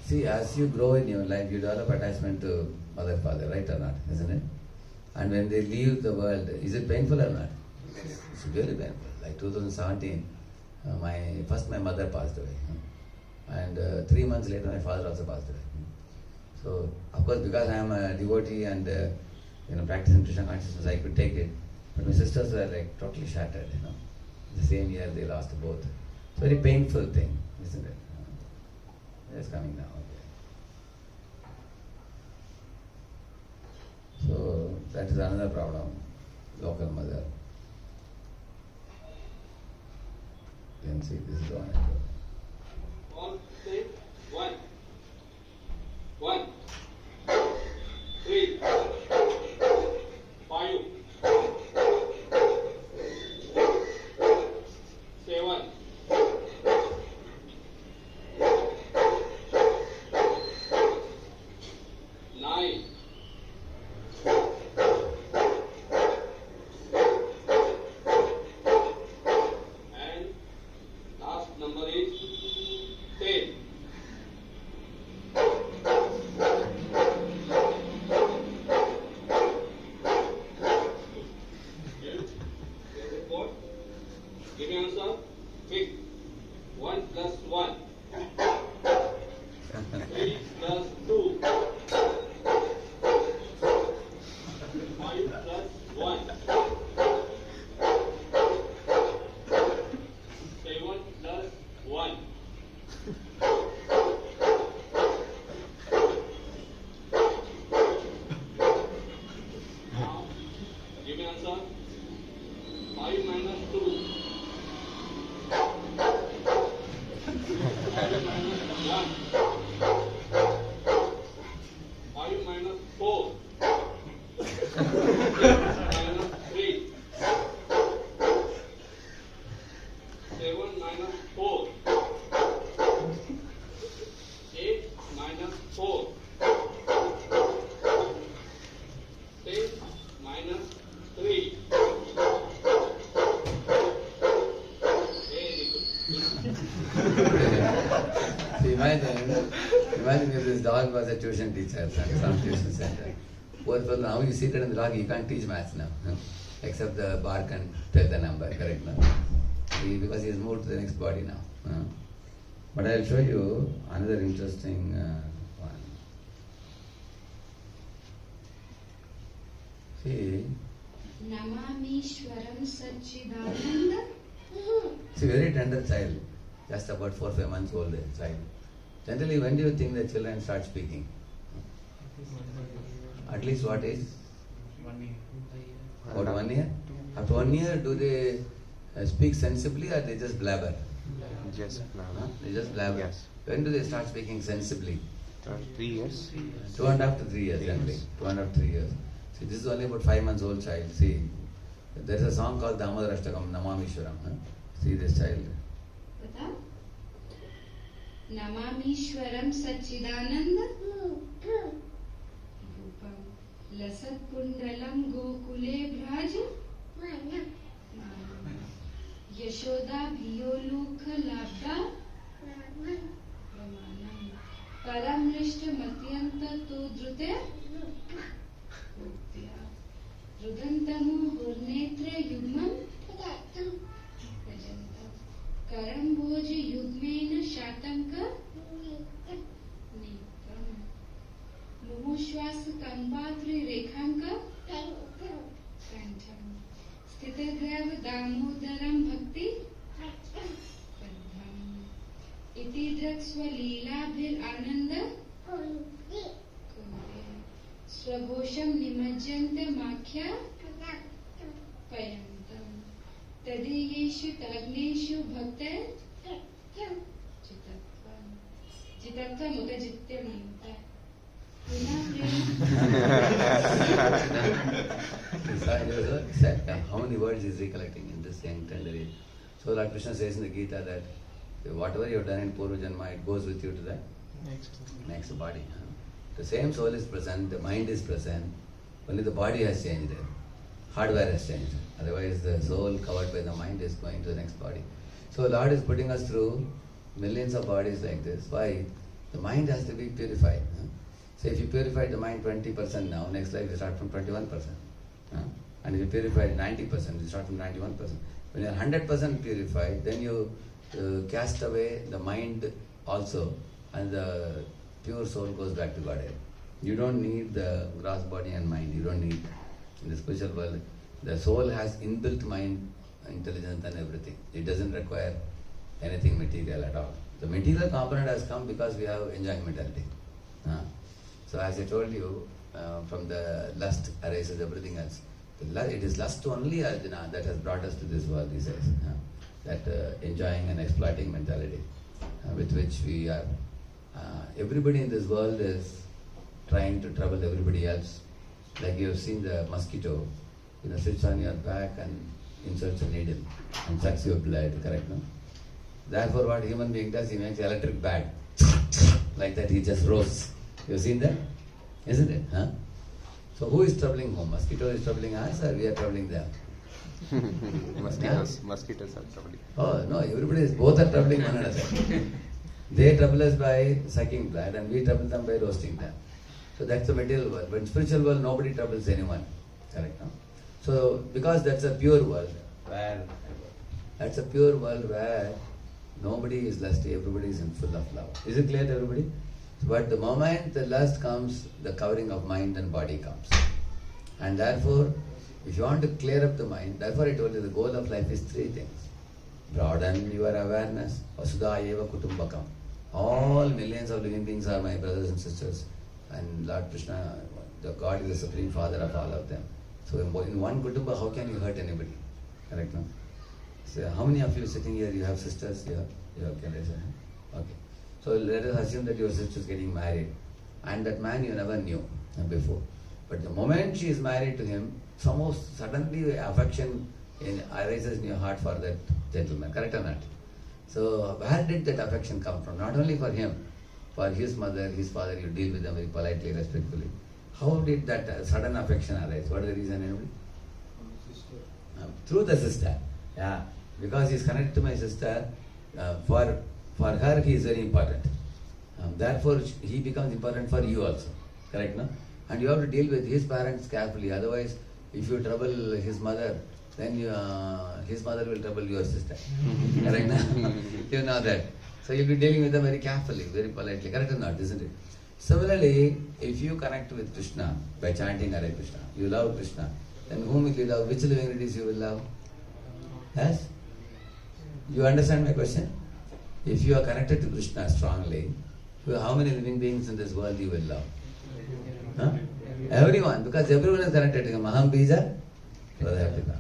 see, as you grow in your life, you develop attachment to mother, father, right or not, isn't it? And when they leave the world, is it painful or not? It's really painful. Like 2017, my mother passed away. And 3 months later, my father also passed away. So, of course, because I am a devotee and practicing Krishna consciousness, I could take it. But my sisters were like totally shattered. The same year they lost both. It's a very painful thing, isn't it? It's coming now. Okay. So that is another problem. Local mother. You can see this is one. All say 1, 1, 3, 5, 7, 9, and last number is 10. Give me answer. Quick. 1 plus 1. 3 plus 2. 5 plus 1. 7 plus 1. Now 5 minus 4. 6 minus 3. 7 minus 4. 8 minus 4. 10 minus 3. Very good. So imagine if this dog was a tuition teacher, some tuition center. Poor fellow, now you seated in the dog, you can't teach maths now, except the bark and tell the number, correct now? Because he has moved to the next body now. But I'll show you another interesting one. See, Namamishwaram Satchidananda. it's a very tender child, just about 4-5 months old child. Generally, when do you think the children start speaking? At least what age? 1 year. About 1 year? After 1 year, do they speak sensibly or they just blabber? Just Huh? They just blabber. Yes. When do they start speaking sensibly? 3 years. 2.5 to 3 years, 3 generally. years. 2.5 to 3 years. See, this is only about 5 months old child. See, there is a song called Damodarashtakam, Namamishwaram. Huh? See this child. Bata? Namamishwaram Satchidananda. Rupam Lasat Kundalam Gokule Braj. Yashoda Bhiyolukha Labda. Ramanam Paramrishta Matyanta Tudrute. Rudantamu Hurnetre Yugman. Karamboj Yugmena Shatanka. Nikam Muhushwas Kampatri Rekhanka. Kantam Stitagrav Damodaram Bhakti. Kadham Iti Drakswa Leela Bhir Ananda. Swaghosham Nimajyanta Makhya. Payantam Tadiyeshu Tagneshu Bhakta. Jitatvam Jitatvam Uta Jityam Uta How many words is recollecting in this young tender age? So Lord Krishna says in the Gita that whatever you have done in Purva Janma, it goes with you to the next body. The same soul is present, the mind is present, only the body has changed. Hardware has changed. Otherwise the soul covered by the mind is going to the next body. So Lord is putting us through millions of bodies like this. Why? The mind has to be purified. So if you purify the mind 20% now, next life you start from 21%. And if you purify 90%, you start from 91%. When you are 100% purified, then you cast away the mind also, and the pure soul goes back to Godhead. You don't need the gross body and mind. You don't need, in the spiritual world, the soul has inbuilt mind, intelligence and everything. It doesn't require anything material at all. The material component has come because we have enjoying mentality. So as I told you, from the lust arises everything else. It is lust only, Arjuna, that has brought us to this world, he says. That enjoying and exploiting mentality with which we are. Everybody in this world is trying to trouble everybody else. Like you have seen the mosquito, sits on your back and inserts a needle and sucks your blood, correct, no? Therefore what human being does, he makes electric bag. Like that he just roasts. You have seen that? Isn't it? So who is troubling whom? Mosquito is troubling us or we are troubling them? Mosquitoes are troubling. Oh no, everybody is, both are troubling one another. They trouble us by sucking blood and we trouble them by roasting them. So that's the material world. But in spiritual world, nobody troubles anyone. Correct, no? So because that's a pure world where nobody is lusty, everybody is in full of love. Is it clear to everybody? But the moment the lust comes, the covering of mind and body comes. And therefore, if you want to clear up the mind, therefore I told you the goal of life is 3 things. Broaden your awareness, Vasudha eva kutumbakam. All millions of living beings are my brothers and sisters. And Lord Krishna, the God is the Supreme Father of all of them. So in one kutumba, how can you hurt anybody? Correct, no? So how many of you sitting here, you have sisters? You have can raise your hand? Okay. So let us assume that your sister is getting married, and that man you never knew before. But the moment she is married to him, somehow suddenly affection arises in your heart for that gentleman. Correct or not? So where did that affection come from? Not only for him, for his mother, his father, you deal with them very politely, respectfully. How did that sudden affection arise? What is the reason, anybody? From the sister. Through the sister. Yeah. Because he is connected to my sister, for her he is very important. Therefore he becomes important for you also. Correct, no? And you have to deal with his parents carefully. Otherwise, if you trouble his mother, then his mother will trouble your sister. Correct, no? You know that. So you'll be dealing with them very carefully, very politely. Correct or not, isn't it? Similarly, if you connect with Krishna by chanting Hare Krishna, you love Krishna, then whom will you love? Which living entities you will love? Yes? You understand my question? If you are connected to Krishna strongly, how many living beings in this world you will love? Huh? Everyone, because everyone is connected to him. Aham bija, Radheshyam.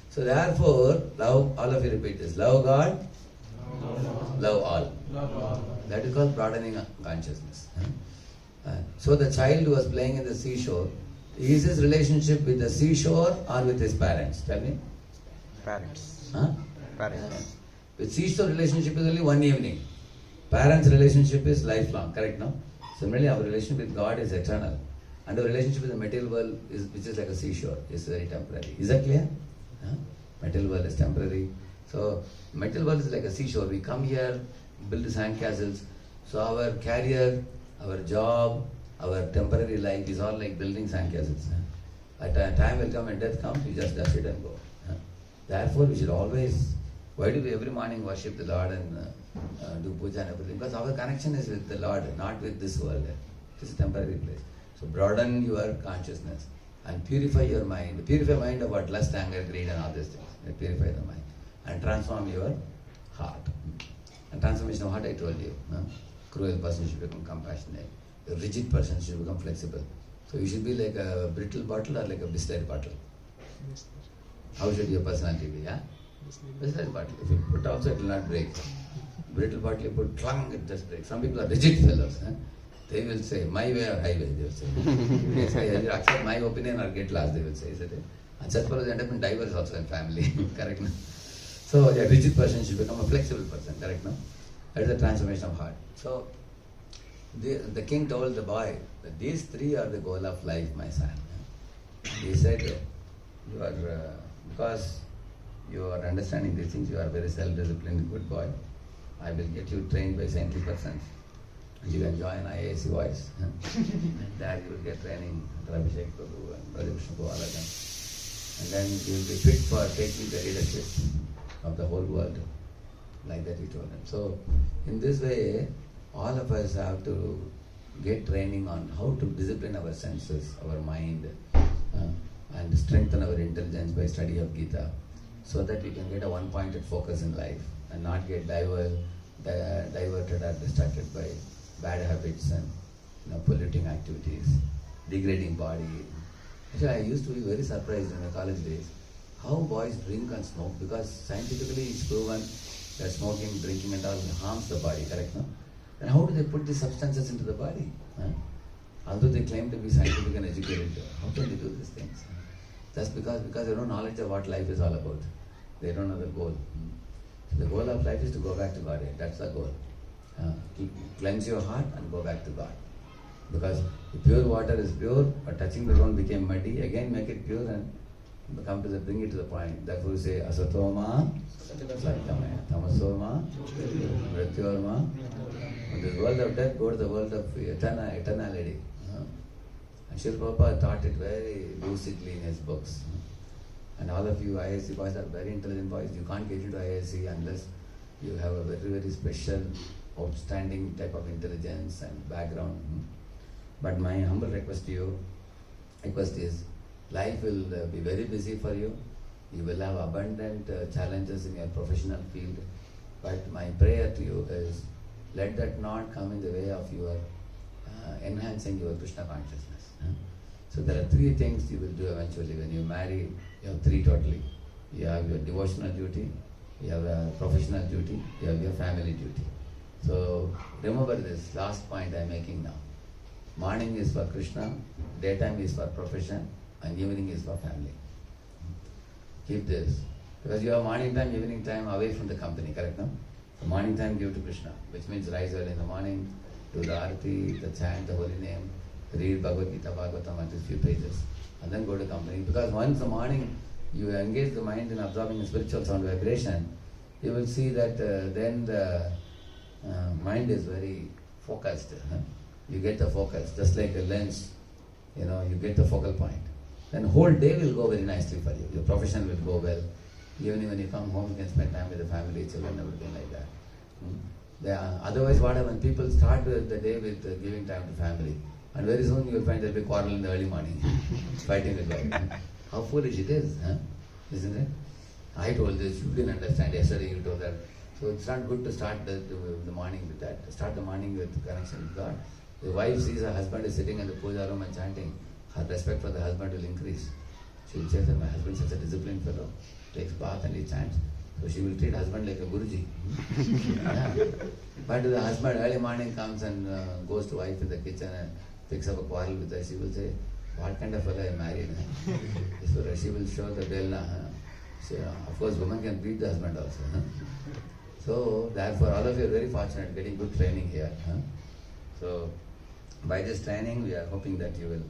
So therefore, love, all of you repeat this, love God, love all. That is called broadening consciousness. So the child who was playing in the seashore, is his relationship with the seashore or with his parents? Tell me. Parents. Huh? Parents. With seashore relationship is only one evening. Parents relationship is lifelong, correct, no? Similarly, our relationship with God is eternal. And our relationship with the material world, which is like a seashore, is very temporary. Is that clear? Huh? Material world is temporary. So, material world is like a seashore. We come here, build sandcastles. So our career, our job, our temporary life is all like building sandcastles. At a time will come and death comes, we just dust it and go. Therefore, we should always, why do we every morning worship the Lord and do puja and everything? Because our connection is with the Lord, not with this world. It is a temporary place. So broaden your consciousness and purify your mind. Purify mind of what? Lust, anger, greed and all these things. Purify the mind. And transform your heart. And transformation of heart, I told you. No? Cruel person should become compassionate. A rigid person should become flexible. So you should be like a brittle bottle or like a Bisleri bottle. How should your personality be? Yeah? Bisleri bottle. If you put also, it will not break. Brittle bottle, you put clang, it just breaks. Some people are rigid fellows. They will say, my way or highway, they will say. They say, either accept my opinion or get lost, they will say. Isn't it? And such fellows end up in divorce also in family. Correct? No? So a rigid person should become a flexible person. Correct? No? That is the transformation of heart. So the king told the boy that these three are the goal of life, my son. He said, you are, because you are understanding these things, you are very self-disciplined, good boy. I will get you trained by scientific persons. You can join IISc VOICE. And there you will get training under Radheshyam Prabhu and Radheshyam Prabhu. And then you will be fit for taking the leadership of the whole world. Like that he told him. So in this way, all of us have to get training on how to discipline our senses, our mind, and strengthen our intelligence by study of Gita, so that we can get a one-pointed focus in life and not get diverted or distracted by bad habits and polluting activities, degrading body. Actually, I used to be very surprised in my college days how boys drink and smoke, because scientifically it's proven that smoking, drinking and all harms the body, correct, no? And how do they put these substances into the body? Although they claim to be scientific and educated, how can they do these things? Just because they don't know knowledge of what life is all about. They don't know the goal. So the goal of life is to go back to God. That's the goal. Cleanse your heart and go back to God. Because the pure water is pure, but touching the ground became muddy. Again make it pure and bring it to the point. Therefore we say, Asatoma, Satkamaya, Tamasoma, Mrityorma. From the world of death, go to the world of eternality. And Srila Prabhupada taught it very lucidly in his books. And all of you IISc boys are very intelligent boys. You can't get into IISc unless you have a very, very special, outstanding type of intelligence and background. But my humble request is, life will be very busy for you. You will have abundant challenges in your professional field. But my prayer to you is, let that not come in the way of your enhancing your Krishna consciousness. So there are three things you will do eventually. When you marry, you have three totally. You have your devotional duty, you have a professional duty, you have your family duty. So remember this last point I am making now. Morning is for Krishna, daytime is for profession, and evening is for family. Keep this. Because you have morning time, evening time away from the company, correct no? So morning time give to Krishna, which means rise early in the morning, do the arati, the chant, the holy name, read Bhagavad Gita, Bhagavatam, at least few pages, and then go to company. Because once the morning you engage the mind in absorbing spiritual sound vibration, you will see that then the mind is very focused. You get the focus, just like a lens, you get the focal point. Then whole day will go very nicely for you. Your profession will go well. Even when you come home, you can spend time with the family, children, everything like that. Otherwise, what happens? People start the day with giving time to family. And very soon you will find there will be quarrel in the early morning, fighting with wife. How foolish it is, isn't it? I told this, you didn't understand. Yesterday you told that. So it's not good to start the morning with that. Start the morning with connection with God. The wife sees her husband is sitting in the puja room and chanting. Her respect for the husband will increase. She will say that my husband is such a disciplined fellow, takes bath and he chants. So she will treat husband like a Guruji. Yeah. But the husband early morning comes and goes to wife in the kitchen and picks up a quarrel with her. She will say, what kind of fellow I married? So she will show the Delna. So, of course, women can beat the husband also. So, therefore, all of you are very fortunate getting good training here. So, by this training, we are hoping that you will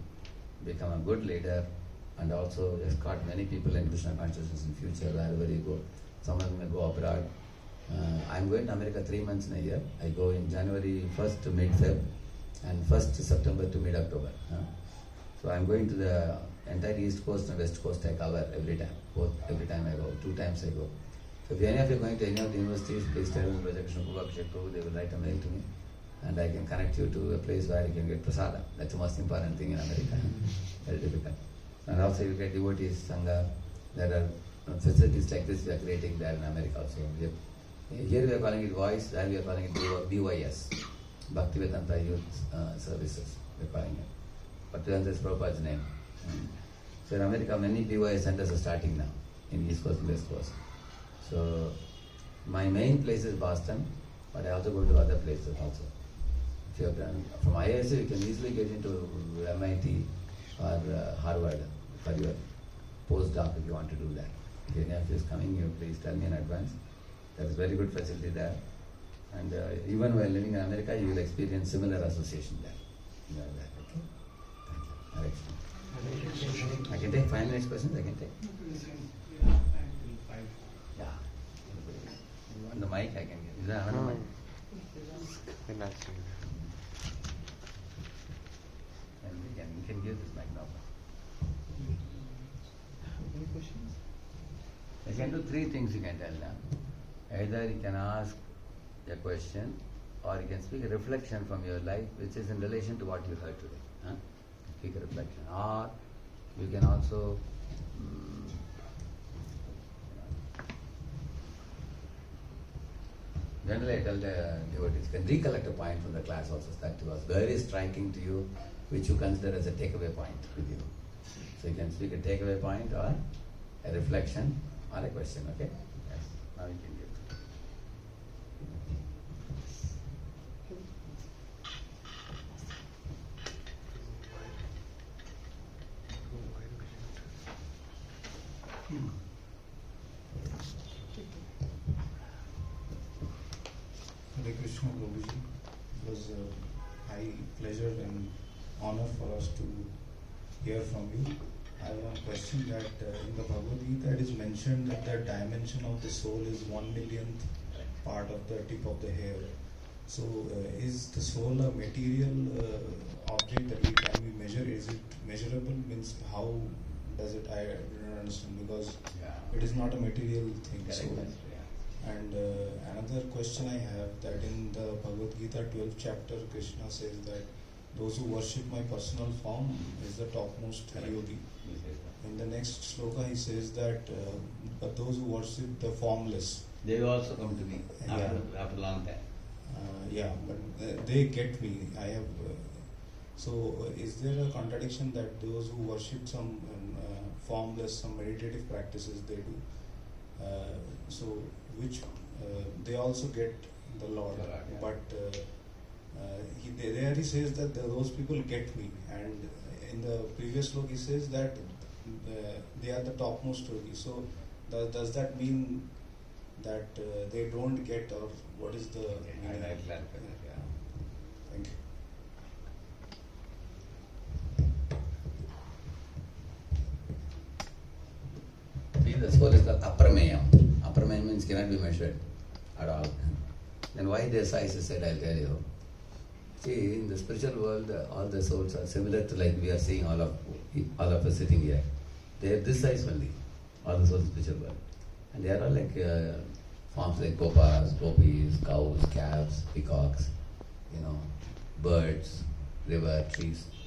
become a good leader and also escort many people in Krishna consciousness in future, wherever you go. Some of them may go abroad. I'm going to America 3 months in a year. I go in January 1st to mid-Feb and 1st September to mid-October. So I'm going to the entire East Coast and West Coast. I cover every time. Every time I go. 2 times I go. So if any of you are going to any of the universities, please tell them Radheshyam Prabhu, they will write a mail to me. And I can connect you to a place where you can get prasada. That's the most important thing in America. Very difficult. And also you get devotees, Sangha. There are facilities like this we are creating there in America also. Here we are calling it VOICE, there we are calling it BYS. Bhaktivedanta Youth Services, we are calling it. Bhaktivedanta is Prabhupada's name. So in America, many BYS centers are starting now, in East Coast and West Coast. So my main place is Boston, but I also go to other places also. If you have done from IISc, you can easily get into MIT or Harvard for your postdoc if you want to do that. If any of you is coming, you please tell me in advance. There is very good facility there. And even while living in America, you will experience similar association there. Okay? Thank you. I can take 5 minutes questions, I can take. Yeah. You want the mic, I can get. Is that another mic? And you can give this mic now. Any questions? You can do 3 things you can tell them. Either you can ask a question or you can speak a reflection from your life which is in relation to what you heard today. Speak a reflection. Or you can also generally I tell the devotees, you can recollect a point from the class also that was very striking to you, which you consider as a takeaway point with you. So you can speak a takeaway point or a reflection or a question, okay? Yes. Now you can give. Hare Krishna Prabhuji, it was a high pleasure and honor for us to hear from you. I have one question that in the Bhagavad Gita it is mentioned that the dimension of the soul is 1/1,000,000th part of the tip of the hair. So is the soul a material object that can we measure? Is it measurable? Means how does it? I don't understand because it is not a material thing. Correct. And another question I have that in the Bhagavad Gita 12th chapter, Krishna says that those who worship my personal form is the topmost yogi. In the next sloka he says that but those who worship the formless, They will also come to me after a long time. But they get me. I have. So is there a contradiction that those who worship some formless, some meditative practices they do? So which they also get the Lord. But there he says that those people get me, and in the previous slok he says that they are the topmost yogi. So does that mean that they don't get, or what is the meaning? Thank you. See, the soul is called apramayam. Apramayam means cannot be measured at all. Then why their size is said, I'll tell you. See, in the spiritual world, all the souls are similar to like we are seeing all of us sitting here. They are this size only, all the souls in the spiritual world. And they are all like forms like gopas, gopis, cows, calves, peacocks, birds, river, trees.